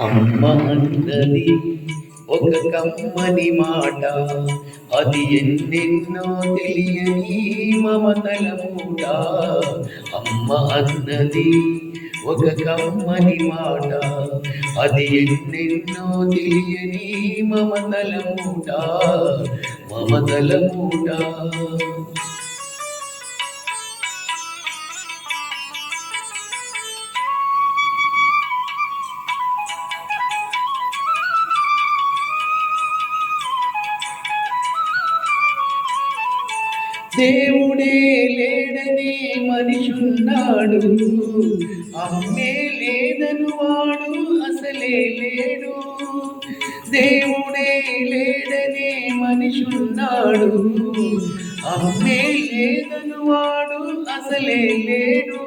అమ్మ అన్నది ఒక కమ్మని మాట, అది ఎన్నెన్నో తెలియని మమతల మూట. అమ్మ అన్నది ఒక కమ్మని మాట, అది ఎన్నెన్నో తెలియని మమతల మూట, మమతల మూట. దేవుడే లేడనే మనిషున్నాడు, అమ్మే లేదను వాడు అసలే లేడు. దేవుడే లేడనే మనిషున్నాడు, అమ్మే లేదను వాడు అసలే లేడు.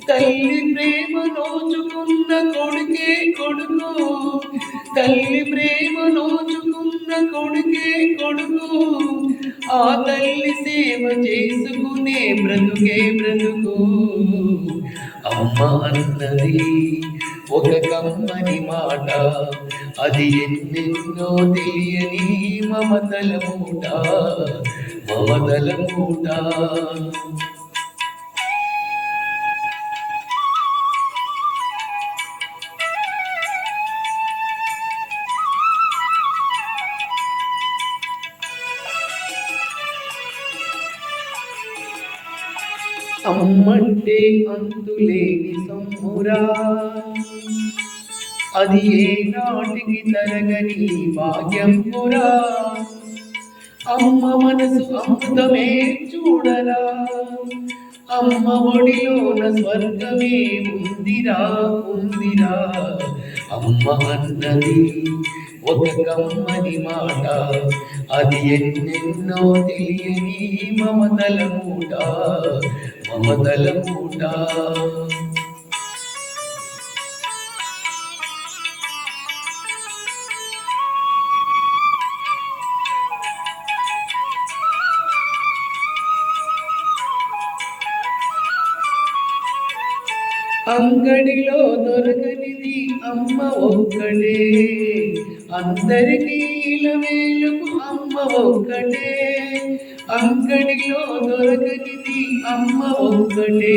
తల్లి ప్రేమ నోచుకున్న కొడుకే కొడుకు, తల్లి ప్రేమ నోచుకున్న కొడుకే కొడుకు. ఆ తల్లి సేవ చేసుకునే బ్రతుకే బ్రతుకు. అమ్మ అన్నది ఒక కమ్మని మాట, అది ఎన్నెన్నో తెలియని మమతల మూట, మమతల మూట. అమ్మంటే అంతులేని సొమ్మురా, అది ఏ నాటికి తరగని భాగ్యంపురా. అమ్మ మనసు అమృతమే చూడరా, అమ్మ ఒడిలోన స్వర్గమే ఉందిరా ఉందిరా. అమ్మ అన్నది ఒక కమ్మని మాట, అది ఎన్నెన్నో తెలియని మమతల మూట, మమతల మూట. అంగడిలో దొరకనిది అమ్మ ఒక్కడే, అందరికీ ఇలవేలుకు అమ్మ ఒక్కటే. అంగడిలో దొరకనిది అమ్మ ఒక్కటే,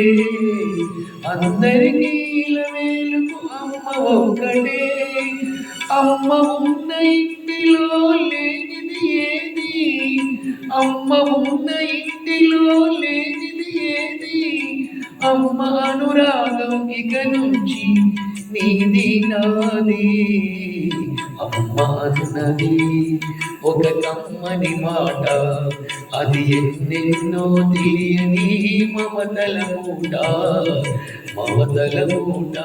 అందరికీ ఇలవేలుకు అమ్మ ఒక్కటే. అమ్మ ఉన్న ఇంటిలో లేనిది ఏది, అమ్మ ఉన్న ఇంటిలో లేనిది ఏది. అమ్మ అనురాగం ఇక నుంచి నీది నాది. అమ్మ అన్నది ఒక కమ్మని మాట, అది ఎన్నెన్నో తెలియని మమతల మూట, మమతల మూట.